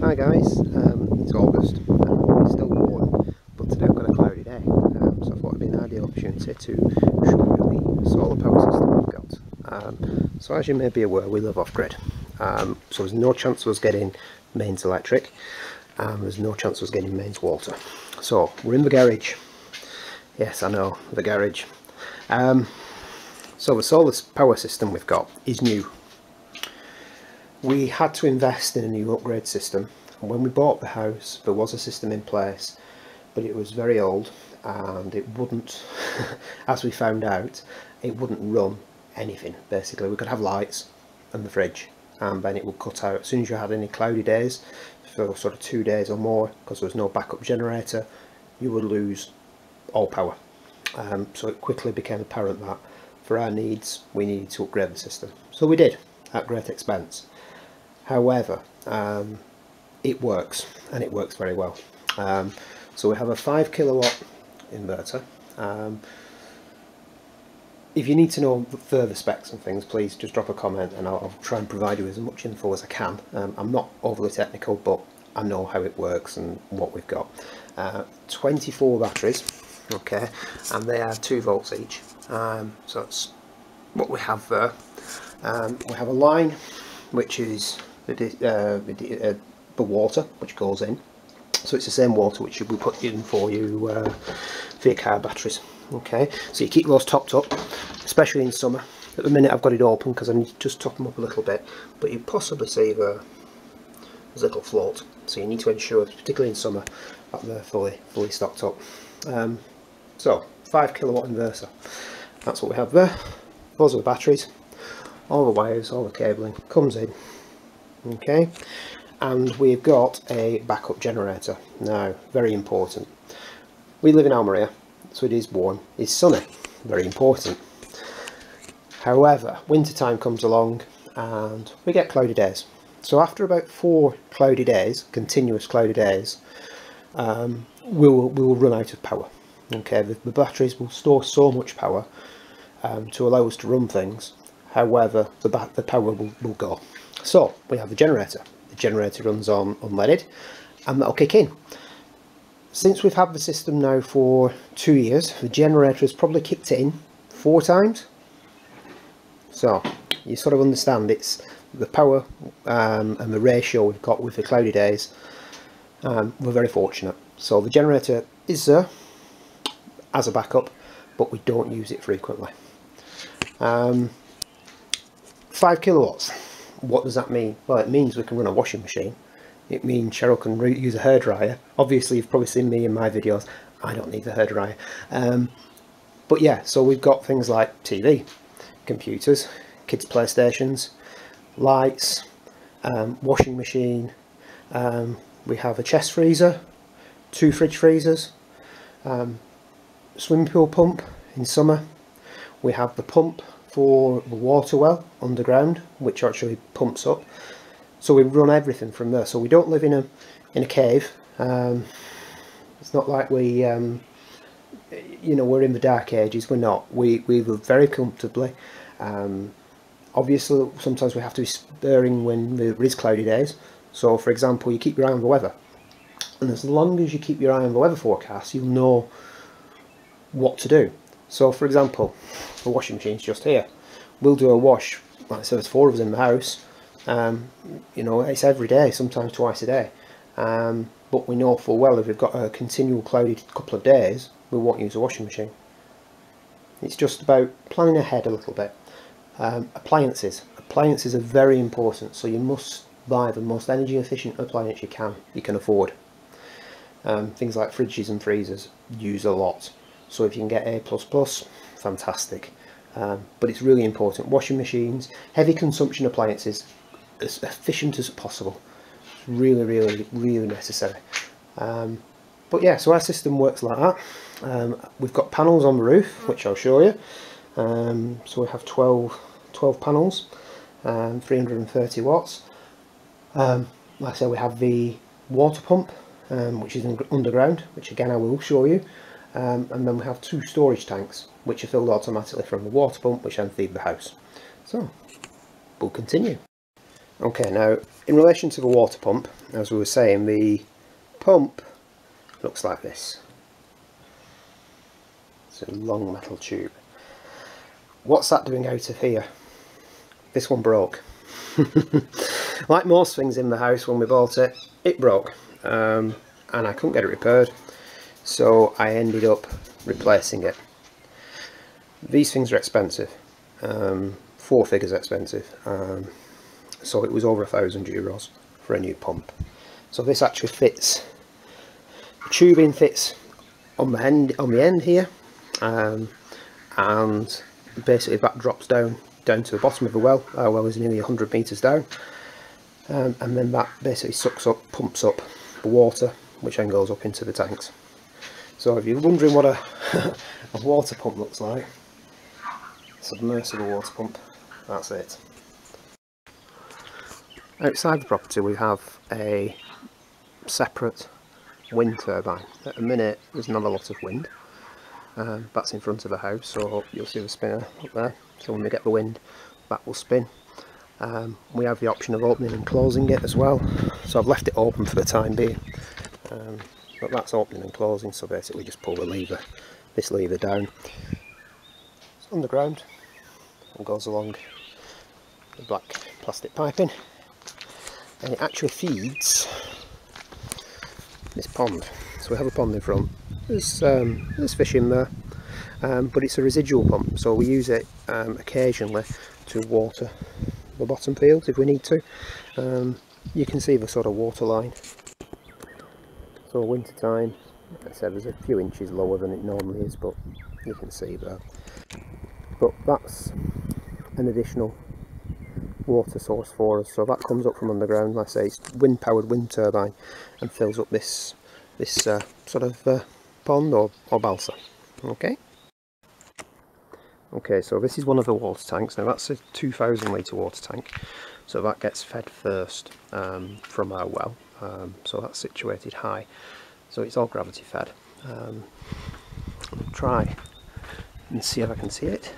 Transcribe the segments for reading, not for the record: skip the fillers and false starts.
Hi guys, it's August, it's still warm, but today I've got a cloudy day, so I thought it'd be an ideal opportunity to show you the solar power system we've got. So as you may be aware, we live off grid, so there's no chance of us getting mains electric, and there's no chance of us getting mains water. So we're in the garage. Yes, I know, the garage. So the solar power system we've got is new. We had to invest in a new upgrade system. When we bought the house, there was a system in place, but it was very old and it wouldn't, as we found out, it wouldn't run anything. Basically, we could have lights and the fridge, and then it would cut out as soon as you had any cloudy days for sort of 2 days or more, because there was no backup generator. You would lose all power. So it quickly became apparent that for our needs we needed to upgrade the system. So we did, at great expense. However, it works, and it works very well. So we have a 5 kilowatt inverter. If you need to know further specs and things, please just drop a comment and I'll try and provide you with as much info as I can. I'm not overly technical, but I know how it works and what we've got. 24 batteries, okay, and they are 2 volts each. So that's what we have there. We have a line which is the water which goes in, so it's the same water which we put in for you for your car batteries. Okay, so you keep those topped up, especially in summer. At the minute I've got it open because I need to just top them up a little bit, but you possibly see there's a little float, so you need to ensure, particularly in summer, that they're fully stocked up. So 5 kilowatt inverter, that's what we have there. Those are the batteries, all the wires, all the cabling comes in. Okay, and we've got a backup generator. Now, very important, we live in Almeria, so it is warm, it's sunny, very important. However, winter time comes along and we get cloudy days. So after about 4 cloudy days, continuous cloudy days, we will run out of power. Okay, the batteries will store so much power to allow us to run things. However, the power will go. So we have the generator. The generator runs on unleaded, and that'll kick in. Since we've had the system now for 2 years, the generator has probably kicked it in 4 times. So you sort of understand it's the power and the ratio we've got with the cloudy days. We're very fortunate. So the generator is there as a backup, but we don't use it frequently. 5 kilowatts. What does that mean? Well, it means we can run a washing machine. It means Cheryl can use a hairdryer. Obviously, you've probably seen me in my videos. I don't need the hairdryer. But yeah, so we've got things like TV, computers, kids' PlayStations, lights, washing machine. We have a chest freezer, 2 fridge freezers, swimming pool pump in summer. We have the pump for the water well underground, which actually pumps up. So we run everything from there. So we don't live in a cave. It's not like we you know, we're in the dark ages. We're not. We live very comfortably. Obviously sometimes we have to be sparing when there is cloudy days. So for example, you keep your eye on the weather, and as long as you keep your eye on the weather forecast, you'll know what to do. So for example, the washing machine's just here. We'll do a wash, like I said, there's 4 of us in the house. You know, it's every day, sometimes twice a day. But we know full well if we've got a continual cloudy couple of days, we won't use a washing machine. It's just about planning ahead a little bit. Appliances are very important, so you must buy the most energy efficient appliance you can afford. Things like fridges and freezers use a lot. So if you can get A++, fantastic. But it's really important. Washing machines, heavy consumption appliances, as efficient as possible. It's really necessary. But yeah, so our system works like that. We've got panels on the roof, which I'll show you. So we have 12 panels, 330 watts. Like I said, we have the water pump, which is underground, which again I will show you. And then we have 2 storage tanks which are filled automatically from the water pump, which then feed the house. So we'll continue. Okay, now in relation to the water pump, as we were saying, the pump looks like this. It's a long metal tube. What's that doing out of here? This one broke. Like most things in the house when we bought it, it broke, and I couldn't get it repaired, so I ended up replacing it. These things are expensive, 4 figures expensive, so it was over €1,000 for a new pump. So this actually fits, the tubing fits on the end here, and basically that drops down to the bottom of the well. Our well is nearly 100 metres down, and then that basically pumps up the water, which then goes up into the tanks. So if you're wondering what a water pump looks like, submersible water pump, that's it. Outside the property we have a separate wind turbine. At the minute there's not a lot of wind. That's in front of the house, so you'll see the spinner up there, so when we get the wind that will spin. We have the option of opening and closing it as well, so I've left it open for the time being, but that's opening and closing, so basically just pull the lever, this lever down. It's underground and goes along the black plastic piping, and it actually feeds this pond. So we have a pond in front, there's fish in there, but it's a residual pump, so we use it occasionally to water the bottom fields if we need to. You can see the sort of water line. So winter time, like I said, there's a few inches lower than it normally is, but you can see that. But that's an additional water source for us, so that comes up from underground. Like I say, it's wind powered wind turbine and fills up this sort of pond or balsa. Okay, so this is one of the water tanks. Now that's a 2,000 litre water tank, so that gets fed first from our well, so that's situated high, so it's all gravity fed. I'll try and see if I can see it.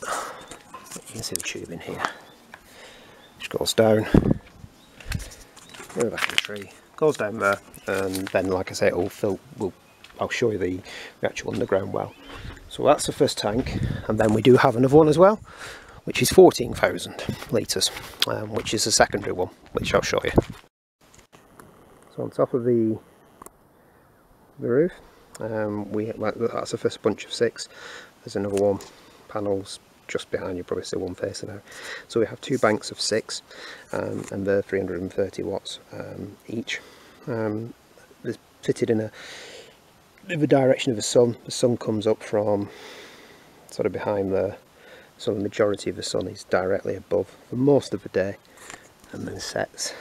You can see the tube in here, which goes down the back of the tree, goes down there, and then, like I say, I'll show you the actual underground well. So that's the first tank, and then we do have another one as well, which is 14,000 litres, which is the secondary one, which I'll show you. So on top of the roof, that's the first bunch of 6. There's another one, panels just behind you, probably still one facing out. So we have 2 banks of 6, and they're 330 watts each. They're fitted in the direction of the sun. The sun comes up from sort of behind there, so the majority of the sun is directly above for most of the day, and then sets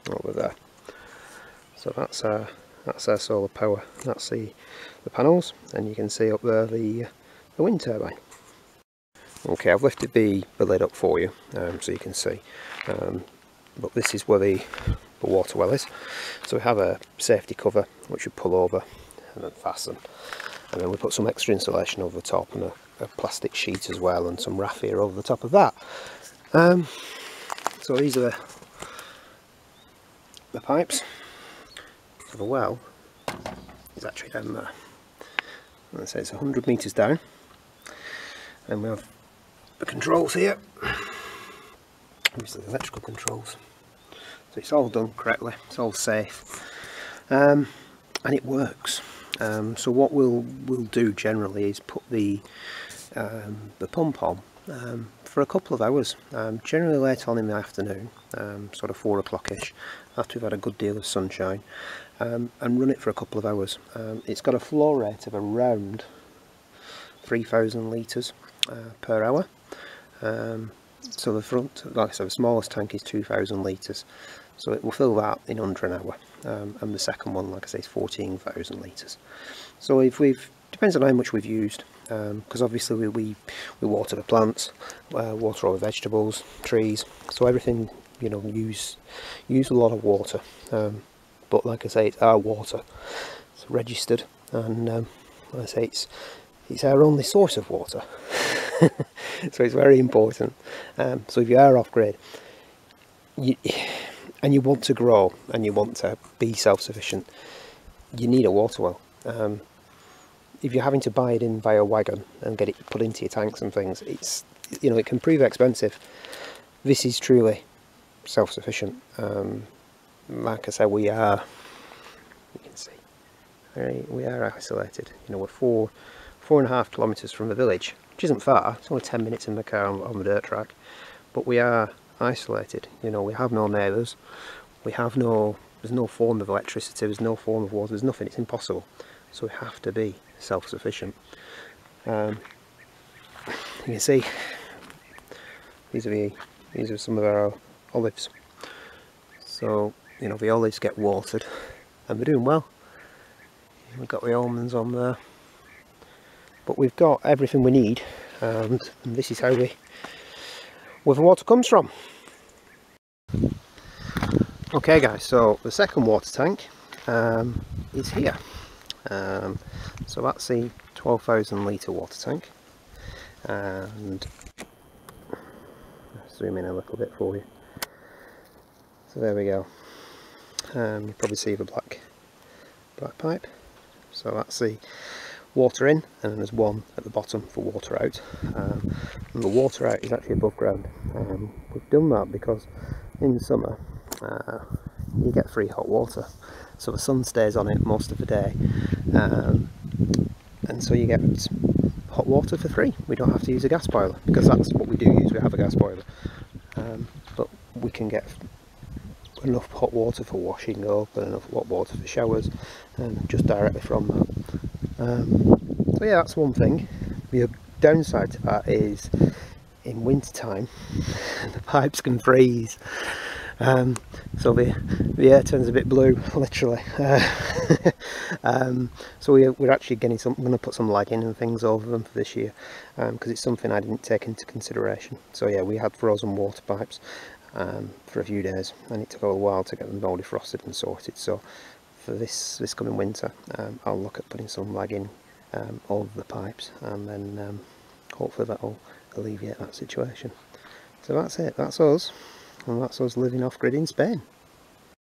over there. So that's our solar power. That's the panels, and you can see up there the wind turbine. Okay, I've lifted the lid up for you, so you can see, but this is where the water well is. So we have a safety cover which we pull over and then fasten, and then we put some extra insulation over the top and a plastic sheet as well, and some raffia over the top of that. So these are the pipes. So the well is actually down there. Let's say it's 100 metres down, and we have the controls here. These are the electrical controls. So it's all done correctly, it's all safe, and it works. So what we'll do generally is put the pump on for a couple of hours, generally late on in the afternoon, sort of 4 o'clock-ish, after we've had a good deal of sunshine, and run it for a couple of hours. It's got a flow rate of around 3,000 litres per hour. So the front, like I said, the smallest tank is 2,000 litres, so it will fill that in under an hour, and the second one, like I say, is 14,000 litres. So depends on how much we've used, because obviously we water the plants, water all the vegetables, trees, so everything, you know, use a lot of water, but like I say, it's our water, it's registered, and like I say, it's our only source of water. So it's very important. So if you are off grid, and you want to grow and you want to be self-sufficient, you need a water well. If you're having to buy it in via wagon and get it put into your tanks and things, it's, you know, it can prove expensive. This is truly self-sufficient. Like I said, we are, you can see, we are isolated. You know, we're 4.5 kilometres from the village, which isn't far. It's only 10 minutes in the car on the dirt track, but we are isolated. You know, we have no neighbours, there's no form of electricity, there's no form of water, there's nothing. It's impossible. So we have to be self-sufficient. You can see these are some of our olives. So, you know, the olives get watered and they're doing well. We've got the almonds on there, but we've got everything we need, and this is how where the water comes from. Okay guys, so the second water tank is here. So that's the 12,000 litre water tank, and I'll zoom in a little bit for you. So there we go. You probably see the black pipe. So that's the water in, and then there's one at the bottom for water out. And the water out is actually above ground. We've done that because in the summer you get free hot water, so the sun stays on it most of the day, and so you get hot water for free. We don't have to use a gas boiler, because that's what we do use. We have a gas boiler, but we can get enough hot water for washing up and enough hot water for showers, just directly from that. So yeah, that's one thing. The downside to that is in winter time the pipes can freeze, so the air turns a bit blue, literally. So we're actually getting I'm going to put some lighting and things over them for this year, because it's something I didn't take into consideration. So yeah, we had frozen water pipes for a few days, and it took a little while to get them all defrosted and sorted. So for this coming winter, I'll look at putting some lagging over the pipes, and then hopefully that'll alleviate that situation. So that's it, that's us, and that's us living off grid in Spain.